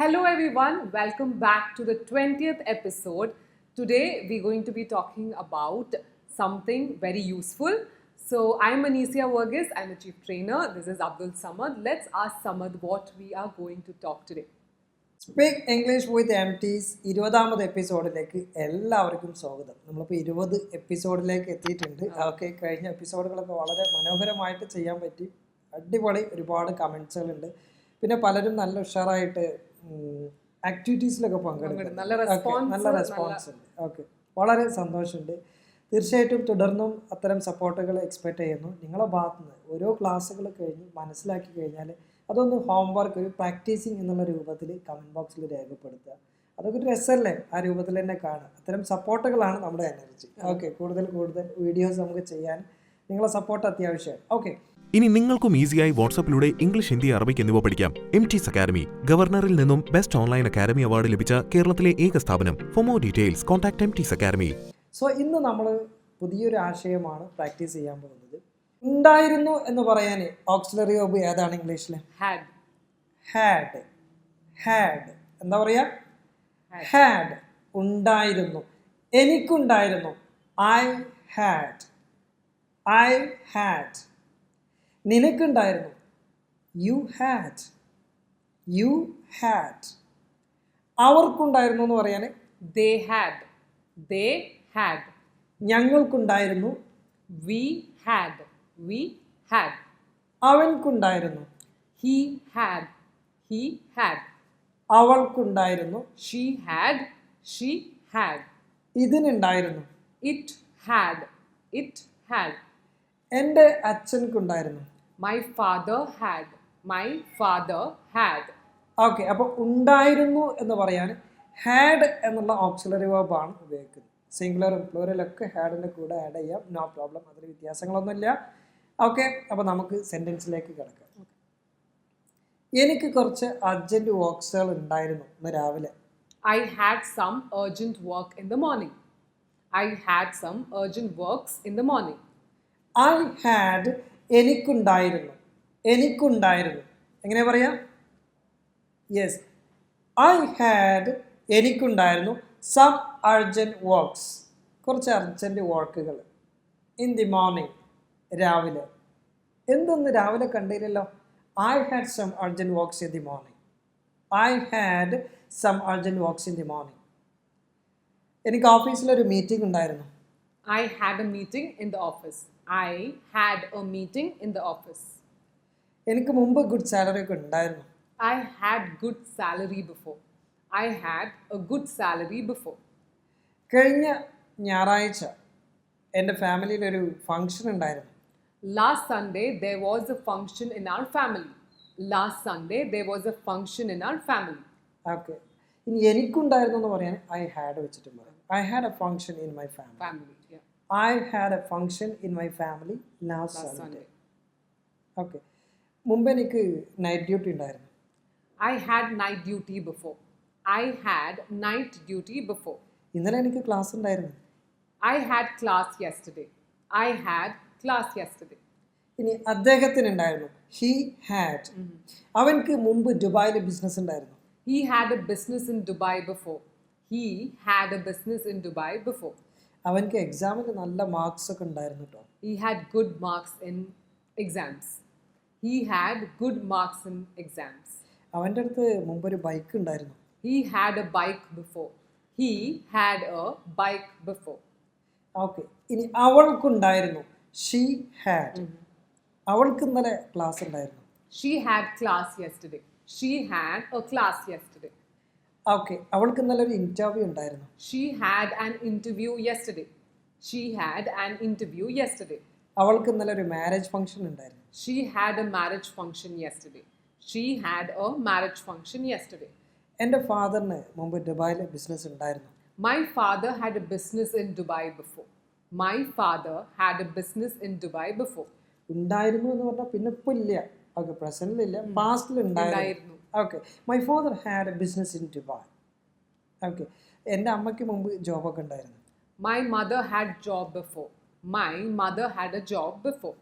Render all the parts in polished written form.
Hello everyone, welcome back to the 20th episode. Today we're going to be talking about something very useful. So I'm Anisha Verghese, I'm a chief trainer. This is Abdul Samad. Let's ask Samad what we are going to talk today. Speak English with MTs 20ാമത് എപ്പിസോഡിലേക്ക് എല്ലാവർക്കും സ്വാഗതം. നമ്മളിപ്പോൾ 20 എപ്പിസോഡിലേക്ക് എത്തിയിട്ടുണ്ട്. Okay, കഴിഞ്ഞ എപ്പിസോഡുകളൊക്കെ വളരെ മനോഹരമായിട്ട് ചെയ്യാൻ പറ്റി. അടിപൊളി ഒരുപാട് കമൻസുകളുണ്ട്. പിന്നെ പലരും നല്ല ഉഷാറായിട്ട് ആക്ടിവിറ്റീസിലൊക്കെ പങ്കെടുക്കും. നല്ല റെസ്പോൺസ് ഉണ്ട്. ഓക്കെ, വളരെ സന്തോഷമുണ്ട്. തീർച്ചയായിട്ടും തുടർന്നും അത്തരം സപ്പോർട്ടുകൾ എക്സ്പെക്റ്റ് ചെയ്യുന്നു. നിങ്ങളുടെ ഭാഗത്തു നിന്ന് ഓരോ ക്ലാസ്സുകൾ കഴിഞ്ഞ് മനസ്സിലാക്കി കഴിഞ്ഞാൽ അതൊന്ന് ഹോംവർക്ക് ഒരു പ്രാക്ടീസിങ് എന്നുള്ള രൂപത്തിൽ കമൻറ്റ് ബോക്സിൽ രേഖപ്പെടുത്തുക. അതൊക്കെ ഒരു രസമല്ലേ, ആ രൂപത്തിൽ തന്നെ കാണുക. അത്തരം സപ്പോർട്ടുകളാണ് നമ്മുടെ എനർജി. ഓക്കെ, കൂടുതൽ വീഡിയോസ് നമുക്ക് ചെയ്യാൻ നിങ്ങളെ സപ്പോർട്ട് അത്യാവശ്യമാണ്. ഓക്കെ, ഇനി നിങ്ങൾക്കും ഈസിയായി വാട്സാപ്പിലൂടെ ഇംഗ്ലീഷ്, ഹിന്ദി, അറബിക് എന്നിവ പഠിക്കാം. MTs അക്കാദമി ഗവർണറിൽ നിന്നും ബെസ്റ്റ് ഓൺലൈൻ അക്കാദമി അവാർഡ് ലഭിച്ച കേരളത്തിലെ ഏക സ്ഥാപനം. For more details contact MTs academy. So ഇന്ന് നമ്മൾ പുതിയൊരു ആശയമാണ് പ്രാക്ടീസ് ചെയ്യാൻ പോകുന്നത്. ഉണ്ടായിരുന്നു എന്ന് പറയാൻ ഓക്സിലറി വെർബ് ഏതാണ് ഇംഗ്ലീഷിൽ? ഹാഡ്. എന്താ പറയുക? ഹാഡ്. ഉണ്ടായിരുന്നു. എനിക്കുണ്ടായിരുന്നു. I had. നിനക്കുണ്ടായിരുന്നു. You had. അവർക്കുണ്ടായിരുന്നു എന്ന് പറയാൻ They had. ഞങ്ങൾക്കുണ്ടായിരുന്നു. We had. അവൻക്കുണ്ടായിരുന്നു. He had. അവൾക്കുണ്ടായിരുന്നു. She had. ഇതിനുണ്ടായിരുന്നു. It had. എൻ്റെ അച്ഛൻക്കുണ്ടായിരുന്നു. My father had. ഓക്കെ, അപ്പോൾ ഉണ്ടായിരുന്നു എന്ന് പറയാൻ ഹാഡ് എന്നുള്ള ഓക്സിലറി വെർബാണ് ഉപയോഗിക്കുന്നത്. സിംഗുലറും പ്ലൂറലൊക്കെ ഹാഡിൻ്റെ കൂടെ ആഡ് ചെയ്യാം, നോ പ്രോബ്ലം. അതിൽ വ്യത്യാസങ്ങളൊന്നുമില്ല. ഓക്കെ, അപ്പോൾ നമുക്ക് സെൻറ്റൻസിലേക്ക് കിടക്കാം. എനിക്ക് കുറച്ച് അർജൻറ്റ് വർക്ക്സുകൾ ഉണ്ടായിരുന്നു ഇന്ന് രാവിലെ. I had some urgent work in the morning. I had some urgent works in the morning. I had എനിക്കുണ്ടായിരുന്നു. എങ്ങനെ പറയാം? യെസ്, I had എനിക്കുണ്ടായിരുന്നു സം അർജൻറ്റ് വർക്ക്സ്, കുറച്ച് അർജൻറ്റ് വർക്കുകൾ. ഇൻ ദി മോർണിംഗ്, രാവിലെ. എന്തൊന്ന് രാവിലെ കണ്ടില്ലല്ലോ. I had some urgent works in the morning. എനിക്ക് ഓഫീസിലൊരു മീറ്റിംഗ് ഉണ്ടായിരുന്നു. I had a meeting in the office. എനിക്ക് മുമ്പ് ഗുഡ് സാലറി ഒക്കെ ഉണ്ടായിരുന്നു. I had good salary before. കഴിഞ്ഞ ഞായറാഴ്ച എൻ്റെ ഫാമിലിയിലൊരു ഫങ്ഷൻ ഉണ്ടായിരുന്നു. Last Sunday there was a function in our family. Okay, ഇനി എനിക്കുണ്ടായിരുന്നു എന്ന് പറയാൻ ഐ ഹാഡ് വെച്ചിട്ടും പറയാം. I had a function in my family. I had a function in my family last Sunday. Okay, മുമ്പ് എനിക്ക് നൈറ്റ് ഡ്യൂട്ടി ഉണ്ടായിരുന്നു. I had night duty before. ഇന്നലെ എനിക്ക് ക്ലാസ് ഉണ്ടായിരുന്നു. I had class yesterday. ഇനി അദ്ദേഹത്തിന് ഉണ്ടായിരുന്നു. He had. അവൻക്ക് മുമ്പ് ദുബായിൽ ബിസിനസ് ഉണ്ടായിരുന്നു. He had a business in Dubai before. അവൻക്ക് എക്സാമിന് നല്ല മാർക്സ് ഒക്കെ ഉണ്ടായിരുന്നു കേട്ടോ. He had good marks in exams. അവൻ്റെ അടുത്ത് മുമ്പൊരു ബൈക്ക് ഉണ്ടായിരുന്നു. He had a bike before. Okay, ഇനി അവൾക്കുണ്ടായിരുന്നു. She had. അവൾക്ക് ഇന്നലെ ക്ലാസ് ഉണ്ടായിരുന്നു. She had class yesterday. Okay, അവൾക്ക് ഇന്നലെ ഒരു ഇന്റർവ്യൂ ഉണ്ടായിരുന്നു. She had an interview yesterday. അവൾക്ക് ഇന്നലെ ഒരു മാരേജ് ഫംഗ്ഷൻ ഉണ്ടായിരുന്നു. She had a marriage function yesterday. എൻ്റെ ഫാദറിന് മുമ്പ് ദുബായിൽ ബിസിനസ് ഉണ്ടായിരുന്നു. My father had a business in Dubai before. ഉണ്ടായിരുന്നു എന്ന് പറഞ്ഞാൽ പിന്നെ ഇപ്പോൾ ഇല്ല. ഓക്കെ, പ്രസന്റിലില്ല, പാസ്റ്റിൽ ഉണ്ടായിരുന്നു. Okay, my father had A business in Dubai. Okay, എൻ്റെ അമ്മയ്ക്ക് മുമ്പ് ജോബൊക്കെ ഉണ്ടായിരുന്നു. My mother had a job before.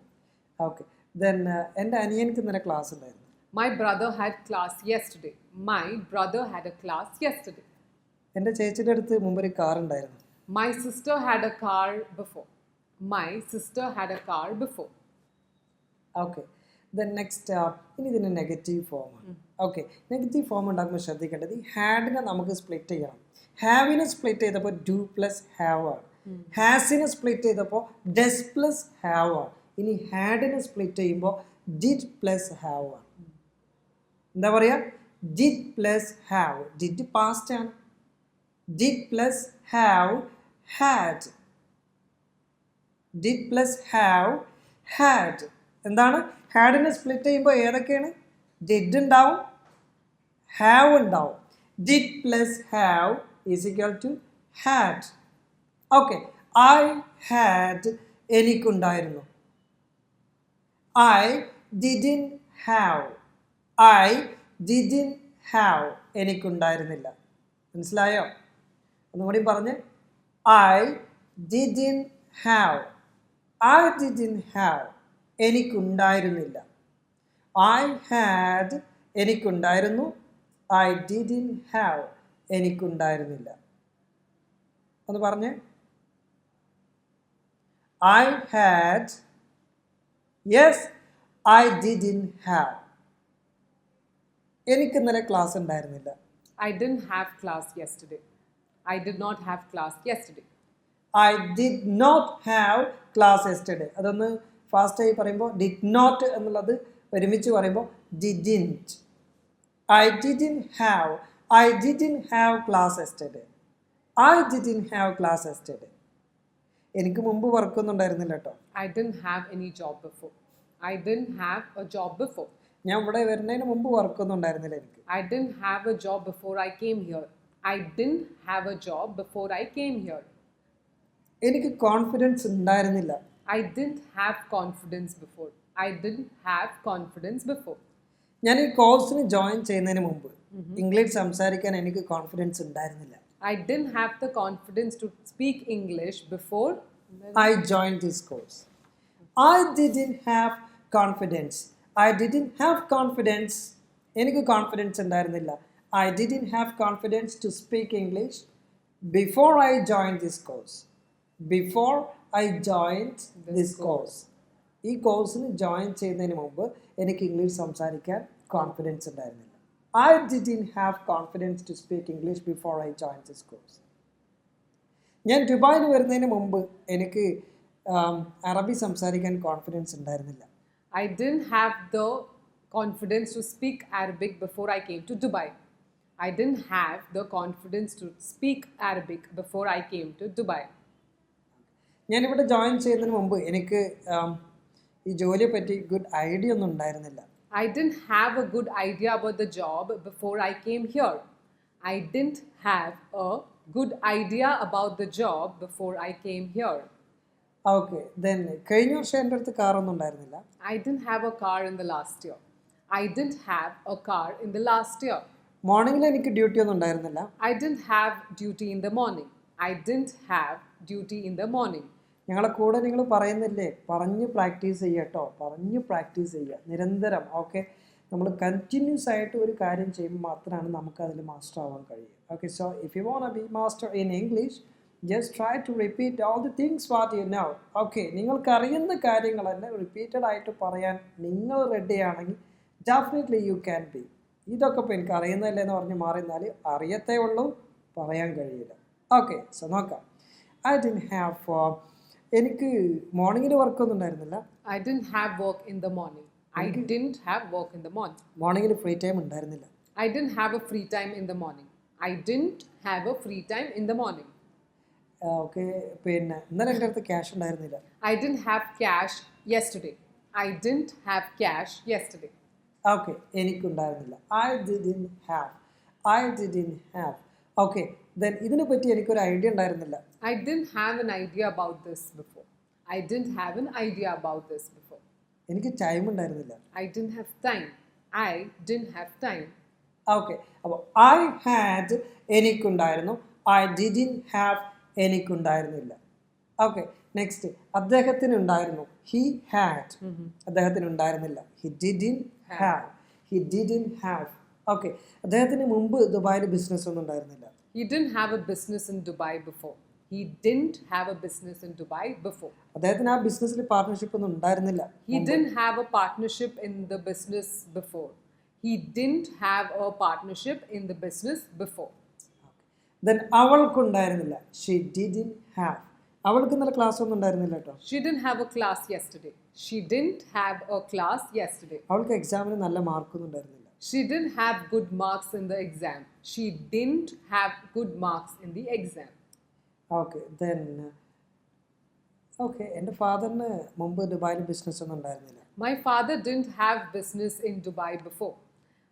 Okay, then എൻ്റെ അനിയനിക്ക് ഇന്നലെ ക്ലാസ് ഉണ്ടായിരുന്നു. My brother had class yesterday. My brother had a class yesterday. എൻ്റെ ചേച്ചിയുടെ അടുത്ത് മുമ്പ് ഒരു കാർ ഉണ്ടായിരുന്നു. My sister had a car before. My sister had a car before. Okay then next ഇനി ഇതിൻ്റെ നെഗറ്റീവ് ഫോമാണ്. ഓക്കെ, നെഗറ്റീവ് ഫോം ഉണ്ടാക്കുമ്പോൾ ശ്രദ്ധിക്കേണ്ടത് ഈ ഹാഡിനെ നമുക്ക് സ്പ്ലിറ്റ് ചെയ്യണം. ഹാവിനെ സ്പ്ലിറ്റ് ചെയ്തപ്പോൾ ഡു പ്ലസ് ഹാവ് ആണ്. ഹാസിനെ സ്പ്ലിറ്റ് ചെയ്തപ്പോൾ ഡസ് പ്ലസ് ഹാവ് ആണ്. ഇനി ഹാഡിനെ സ്പ്ലിറ്റ് ചെയ്യുമ്പോൾ ഡിഡ് പ്ലസ് ഹാവ് ആണ്. എന്താ പറയുക? Did plus have. Did past ആണ്. Did plus have had. Did plus have had. എന്താണ്? ഹാഡിനെ സ്പ്ലിറ്റ് ചെയ്യുമ്പോൾ ഏതൊക്കെയാണ്? ഡിഡ് ഉണ്ടാവും, ഹാവ് ഉണ്ടാവും. Did plus have is equal to had. Okay, I had എനിക്കുണ്ടായിരുന്നു. I didn't have. I didn't have എനിക്കുണ്ടായിരുന്നില്ല. മനസ്സിലായോ? ഒന്നുകൂടി പറഞ്ഞ്. I didn't have. I didn't have എനിക്കുണ്ടായിരുന്നില്ല. ഐ ഹാഡ് എനിക്കുണ്ടായിരുന്നു. ഐ ഡിഡിൻ ഹാവ് എനിക്കുണ്ടായിരുന്നില്ല. ഒന്ന് പറഞ്ഞേ. I had. Yes, I didn't have. എനിക്ക് ഇന്നലെ ക്ലാസ് ഉണ്ടായിരുന്നില്ല. I didn't have class yesterday. I did not have class yesterday. I did not have class yesterday. അതൊന്ന് ഫാസ്റ്റായി പറയുമ്പോൾ ഡിഡ് നോട്ട് എന്നുള്ളത് ഒരുമിച്ച് പറയുമ്പോൾ didn't. I didn't have. I didn't have class yesterday. I didn't have class yesterday. എനിക്ക് മുമ്പ് വർക്കൊന്നും ഉണ്ടായിരുന്നില്ല കേട്ടോ. I didn't have any job before. I didn't have a job before. ഞാൻ ഇവിടെ വരുന്നതിന് മുമ്പ് വർക്കൊന്നും ഉണ്ടായിരുന്നില്ല എനിക്ക്. I didn't have a job before I came here. I didn't have a job before I came here. എനിക്ക് കോൺഫിഡൻസ് ഉണ്ടായിരുന്നില്ല. I didn't have confidence before. I didn't have confidence before. ഞാൻ ഈ കോഴ്സിന് ജോയിൻ ചെയ്യുന്നതിന് മുമ്പ് ഇംഗ്ലീഷ് സംസാരിക്കാൻ എനിക്ക് confidence ഉണ്ടായിരുന്നില്ല. I didn't have the confidence to speak English before I joined this course. I didn't have confidence. I didn't have confidence. എനിക്ക് confidence ഉണ്ടായിരുന്നില്ല. I didn't have confidence to speak English before I joined this course. Before I joined this course. ഈ കോഴ്സിന് join ചെയ്യുന്നതിന് മുമ്പ് എനിക്ക് English സംസാരിക്കാൻ confidence ഉണ്ടായിരുന്നില്ല. I didn't have confidence to speak English before I joined this course. ഞാൻ ദുബായിൽ വരുന്നതിന് മുമ്പ് എനിക്ക് അറബി സംസാരിക്കാൻ കോൺഫിഡൻസ് ഉണ്ടായിരുന്നില്ല. I didn't have the confidence to speak Arabic before I came to Dubai. I didn't have the confidence to speak Arabic before I came to Dubai. ഞാനിവിടെ join ചെയ്യുന്നതിന് മുമ്പ് എനിക്ക് ഈ ജോലിയെ പറ്റി ഗുഡ് ഐഡിയ ഒന്നും ഉണ്ടായിരുന്നില്ല. I didn't have a good idea about the job before I came here. I didn't have a good idea about the job before I came here. Okay, then കഴിഞ്ഞ വർഷം എൻ്റെ അടുത്ത് കാറൊന്നും ഉണ്ടായിരുന്നില്ല. I didn't have a car in the last year. I didn't have a car in the last year. മോർണിംഗിൽ എനിക്ക് duty ഒന്നും ഉണ്ടായിരുന്നില്ല. I didn't have duty in the morning. I didn't have duty in the morning. ഞങ്ങളെ കൂടെ നിങ്ങൾ പറയുന്നില്ലേ, പറഞ്ഞ് practice ചെയ്യുക കേട്ടോ, പറഞ്ഞ് പ്രാക്ടീസ് ചെയ്യുക നിരന്തരം. ഓക്കെ, നമ്മൾ കണ്ടിന്യൂസ് ആയിട്ട് ഒരു കാര്യം ചെയ്യുമ്പോൾ മാത്രമാണ് നമുക്ക് അതിൽ മാസ്റ്റർ ആവാൻ കഴിയുക. Okay, so if you want be master in English just try to repeat all the things what you know. Okay, നിങ്ങൾക്കറിയുന്ന കാര്യങ്ങളെല്ലാം റിപ്പീറ്റഡ് ആയിട്ട് പറയാൻ നിങ്ങൾ റെഡി ആണെങ്കിൽ ഡെഫിനറ്റ്ലി യു ക്യാൻ ബി. ഇതൊക്കെ ഇപ്പോൾ എനിക്ക് അറിയുന്നതല്ലേ എന്ന് പറഞ്ഞ് മാറിന്നാൽ അറിയത്തേ ഉള്ളൂ, പറയാൻ കഴിയില്ല. ഓക്കെ, സോ നോക്കാം. ഐ ഡിഡ്ന്റ് ഹാവ് എനിക്ക് മോർണിംഗിൽ വർക്കൊന്നും ഉണ്ടായിരുന്നില്ല. I didn't have work in the morning. I didn't have work in the morning. മോർണിംഗിൽ ഫ്രീ ടൈം ഉണ്ടായിരുന്നില്ല. I didn't have a free time in the morning. I didn't have a free time in the morning. Okay, പിന്നെ ഇന്നലെ എൻ്റെ അടുത്ത് cash ഉണ്ടായിരുന്നില്ല. I didn't have cash yesterday. I didn't have cash yesterday. Okay, എനിക്കുണ്ടായിരുന്നില്ല. I didn't have. I didn't have. Okay, then ഇതിനെ പറ്റി എനിക്കൊരു idea ഉണ്ടായിരുന്നില്ല. I didn't have an idea about this before. I didn't have an idea about this before. എനിക്ക് time ഉണ്ടായിരുന്നില്ല. I didn't have time. I didn't have time. Okay, അപ്പോൾ I had എനിക്കുണ്ടായിരുന്നു. I didn't have എനിക്കുണ്ടായിരുന്നില്ല. Okay, next അദ്ദേഹത്തിനുണ്ടായിരുന്നു. He had. അദ്ദേഹത്തിനുണ്ടായിരുന്നില്ല. He didn't have. he didn't have. Okay, അദ്ദേഹത്തിന് മുമ്പ് ദുബായിൽ ബിസിനസ് ഒന്നും ഉണ്ടായിരുന്നില്ല. He didn't have a business in Dubai before. He didn't have a business in Dubai before. അദ്ദേഹത്തിന് ആ ബിസിനസ്സിൽ പാർട്ട്ണർഷിപ്പ് ഒന്നും ഉണ്ടായിരുന്നില്ല. He didn't have a partnership in the business before. He didn't have a partnership in the business before. Then അവൾക്കുണ്ടായിരുന്നില്ല. She didn't have. അവൾക്ക് ഇന്നലെ class ഒന്നും ഉണ്ടായിരുന്നില്ല കേട്ടോ. She didn't have a class yesterday. She didn't have a class yesterday. അവൾക്ക് എക്സാമിന് നല്ല മാർക്കൊന്നും ഉണ്ടായിരുന്നില്ല. She didn't have good marks in the exam. She didn't have good marks in the exam. Okay, then okay, എൻ്റെ ഫാദറിന് മുമ്പ് ദുബായിൽ business ഒന്നും ഉണ്ടായിരുന്നില്ല. My father didn't have business in Dubai before.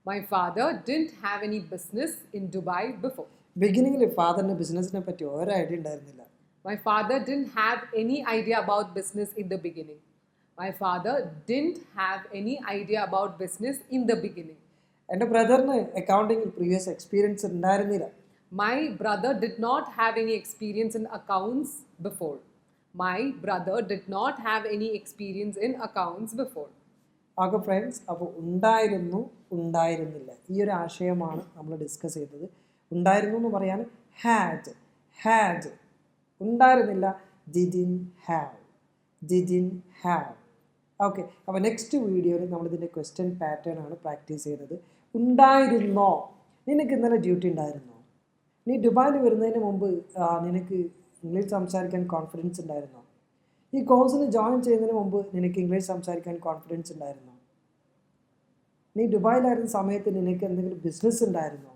My father didn't have any business in Dubai before. ബിഗിനിങ്ങിൽ ഫാദറിന് ബിസിനസ്സിനെ പറ്റി ഒരു idea ഉണ്ടായിരുന്നില്ല. My father didn't have any idea about business in the beginning. My father didn't have any idea about business in the beginning. എൻ്റെ ബ്രദറിന് അക്കൗണ്ടിങ്ങിൽ previous experience ഉണ്ടായിരുന്നില്ല. My brother did not have any experience in accounts before. My brother did not have any experience in accounts before. Okay friends, അപ്പോൾ ഉണ്ടായിരുന്നു, ഉണ്ടായിരുന്നില്ല, ഈ ഒരു ആശയമാണ് നമ്മൾ discuss ചെയ്തത്. ഉണ്ടായിരുന്നു എന്ന് പറയാൻ ഹാഡ്, ഹാഡ്. ഉണ്ടായിരുന്നില്ല didn't have, didn't have. Okay, അപ്പോൾ നെക്സ്റ്റ് വീഡിയോയിൽ നമ്മളിതിൻ്റെ ക്വസ്റ്റ്യൻ പാറ്റേൺ ആണ് പ്രാക്ടീസ് ചെയ്തത്. ഉണ്ടായിരുന്നോ, നിനക്ക് ഇന്നലെ ഡ്യൂട്ടി ഉണ്ടായിരുന്നോ? നീ ദുബായിൽ വരുന്നതിന് മുമ്പ് നിനക്ക് ഇംഗ്ലീഷ് സംസാരിക്കാൻ കോൺഫിഡൻസ് ഉണ്ടായിരുന്നോ? ഈ കോഴ്സിന് ജോയിൻ ചെയ്യുന്നതിന് മുമ്പ് നിനക്ക് ഇംഗ്ലീഷ് സംസാരിക്കാൻ കോൺഫിഡൻസ് ഉണ്ടായിരുന്നോ? നീ ദുബായിലായിരുന്ന സമയത്ത് നിനക്ക് എന്തെങ്കിലും ബിസിനസ് ഉണ്ടായിരുന്നോ?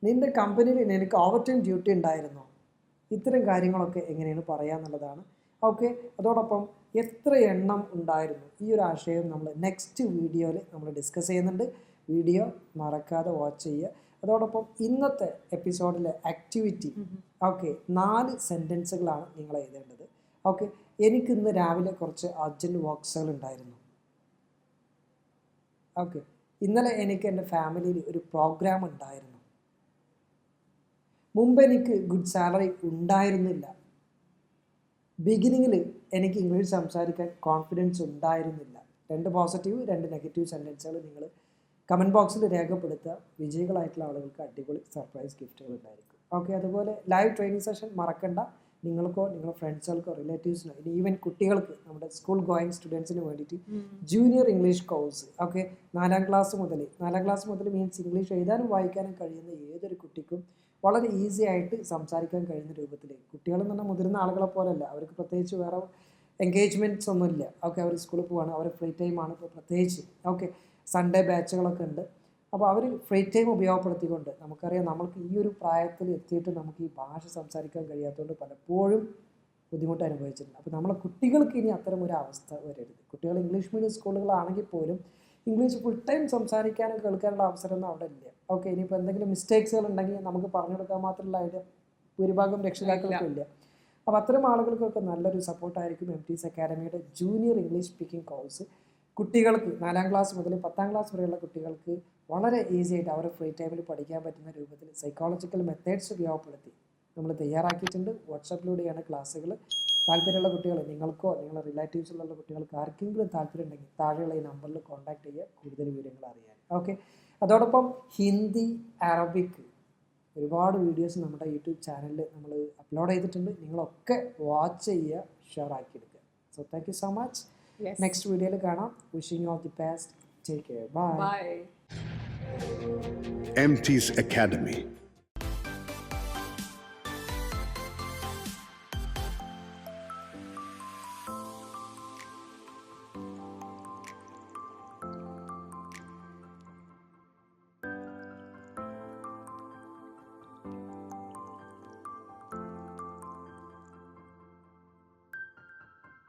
നിൻ്റെ കമ്പനിയിൽ നിനക്ക് ഓവർ ടൈം ഡ്യൂട്ടി ഉണ്ടായിരുന്നോ? ഇത്തരം കാര്യങ്ങളൊക്കെ എങ്ങനെയാണ് പറയാന്നുള്ളതാണ്. ഓക്കെ, അതോടൊപ്പം എത്ര എണ്ണം ഉണ്ടായിരുന്നു, ഈ ഒരു ആശയം നമ്മൾ നെക്സ്റ്റ് വീഡിയോയിൽ നമ്മൾ ഡിസ്കസ് ചെയ്യുന്നുണ്ട്. വീഡിയോ മറക്കാതെ വാച്ച് ചെയ്യുക. അതോടൊപ്പം ഇന്നത്തെ എപ്പിസോഡിലെ ആക്ടിവിറ്റി, ഓക്കെ, 4 സെൻറ്റൻസുകളാണ് നിങ്ങൾ എഴുതേണ്ടത്. ഓക്കെ, എനിക്കിന്ന് രാവിലെ കുറച്ച് അർജൻറ്റ് വർക്ക്സുകൾ ഉണ്ടായിരുന്നു. ഓക്കെ, ഇന്നലെ എനിക്ക് എൻ്റെ ഫാമിലിയിൽ ഒരു പ്രോഗ്രാം ഉണ്ടായിരുന്നു. മുമ്പ് എനിക്ക് ഗുഡ് സാലറി ഉണ്ടായിരുന്നില്ല. ബിഗിനിങ്ങിൽ എനിക്ക് ഇംഗ്ലീഷ് സംസാരിക്കാൻ കോൺഫിഡൻസ് ഉണ്ടായിരുന്നില്ല. 2 പോസിറ്റീവ് 2 നെഗറ്റീവ് സെൻറ്റൻസുകൾ നിങ്ങൾ കമൻറ്റ് ബോക്സിൽ രേഖപ്പെടുത്തുക. വിജയികളായിട്ടുള്ള ആളുകൾക്ക് അടിപൊളി സർപ്രൈസ് ഗിഫ്റ്റുകൾ ഉണ്ടായിരിക്കും. ഓക്കെ, അതുപോലെ ലൈവ് ട്രെയിനിങ് സെഷൻ മറക്കണ്ട. നിങ്ങൾക്കോ നിങ്ങളുടെ ഫ്രണ്ട്സുകൾക്കോ റിലേറ്റീവ്സിനോ ഇനി ഈവൻ കുട്ടികൾക്ക്, നമ്മുടെ സ്കൂൾ ഗോയിങ് സ്റ്റുഡൻസിന് വേണ്ടിയിട്ട് junior English course, okay, 4ാം class മുതൽ മീൻസ് ഇംഗ്ലീഷ് എഴുതാനും വായിക്കാനും കഴിയുന്ന ഏതൊരു കുട്ടിക്കും വളരെ ഈസി ആയിട്ട് സംസാരിക്കാൻ കഴിയുന്ന രൂപത്തിലേക്ക്. കുട്ടികളെന്ന് പറഞ്ഞാൽ മുതിർന്ന ആളുകളെ പോലെയല്ല, അവർക്ക് പ്രത്യേകിച്ച് വേറെ എൻഗേജ്മെൻറ്റ്സ് ഒന്നുമില്ല. ഓക്കെ, അവർ സ്കൂളിൽ പോവാണ്, അവർ ഫ്രീ ടൈമാണ് ഇപ്പോൾ പ്രത്യേകിച്ച്. ഓക്കെ, സൺഡേ ബാച്ചുകളൊക്കെ ഉണ്ട്. അപ്പോൾ അവർ ഫ്രീ ടൈം ഉപയോഗപ്പെടുത്തിക്കൊണ്ട്, നമുക്കറിയാം നമ്മൾക്ക് ഈ ഒരു പ്രായത്തിൽ എത്തിയിട്ട് നമുക്ക് ഈ ഭാഷ സംസാരിക്കാൻ കഴിയാത്തതുകൊണ്ട് പലപ്പോഴും ബുദ്ധിമുട്ട് അനുഭവിച്ചിട്ടുണ്ട്. അപ്പോൾ നമ്മളെ കുട്ടികൾക്ക് ഇനി അത്തരം ഒരു അവസ്ഥ വരരുത്. കുട്ടികൾ ഇംഗ്ലീഷ് മീഡിയം സ്കൂളുകളാണെങ്കിൽ പോലും ഇംഗ്ലീഷ് ഫുൾ ടൈം സംസാരിക്കാനും കേൾക്കാനുള്ള അവസരമൊന്നും അവിടെ ഇല്ല. ഓക്കെ, ഇനിയിപ്പോൾ എന്തെങ്കിലും മിസ്റ്റേക്സുകൾ ഉണ്ടെങ്കിൽ നമുക്ക് പറഞ്ഞു കൊടുക്കാൻ മാത്രമുള്ള ഐഡിയ ഭൂരിഭാഗം രക്ഷിതാക്കൾക്കും ഇല്ല. അപ്പോൾ അത്തരം ആളുകൾക്കൊക്കെ നല്ലൊരു സപ്പോർട്ടായിരിക്കും MT's അക്കാഡമിയുടെ ജൂനിയർ ഇംഗ്ലീഷ് സ്പീക്കിംഗ് കോഴ്സ്. കുട്ടികൾക്ക് 4ാം ക്ലാസ് മുതൽ 10ാം ക്ലാസ് വരെയുള്ള കുട്ടികൾക്ക് വളരെ ഈസി ആയിട്ട് അവരുടെ ഫ്രീ ടൈമിൽ പഠിക്കാൻ പറ്റുന്ന രൂപത്തിൽ സൈക്കോളജിക്കൽ മെത്തേഡ്സ് ഉപയോഗപ്പെടുത്തി നമ്മൾ തയ്യാറാക്കിയിട്ടുണ്ട്. വാട്സാപ്പിലൂടെയാണ് ക്ലാസ്സുകൾ. താല്പര്യമുള്ള കുട്ടികൾ, നിങ്ങൾക്കോ നിങ്ങളുടെ റിലേറ്റീവ്സിലുള്ള കുട്ടികൾക്ക് ആർക്കെങ്കിലും താല്പര്യം ഉണ്ടെങ്കിൽ താഴെയുള്ള ഈ നമ്പറിൽ കോൺടാക്ട് ചെയ്യുക കൂടുതൽ വിവരങ്ങൾ അറിയാൻ. ഓക്കെ, അതോടൊപ്പം ഹിന്ദി, അറബിക് ഒരുപാട് വീഡിയോസ് നമ്മുടെ യൂട്യൂബ് ചാനലിൽ നമ്മൾ അപ്ലോഡ് ചെയ്തിട്ടുണ്ട്. നിങ്ങളൊക്കെ വാച്ച് ചെയ്യുക, ഷെയർ ആക്കിയെടുക്കുക. So thank you so much. Next വീഡിയോയിൽ കാണാം. Wishing you all the best. Take care. Bye. Bye. MT's Academy.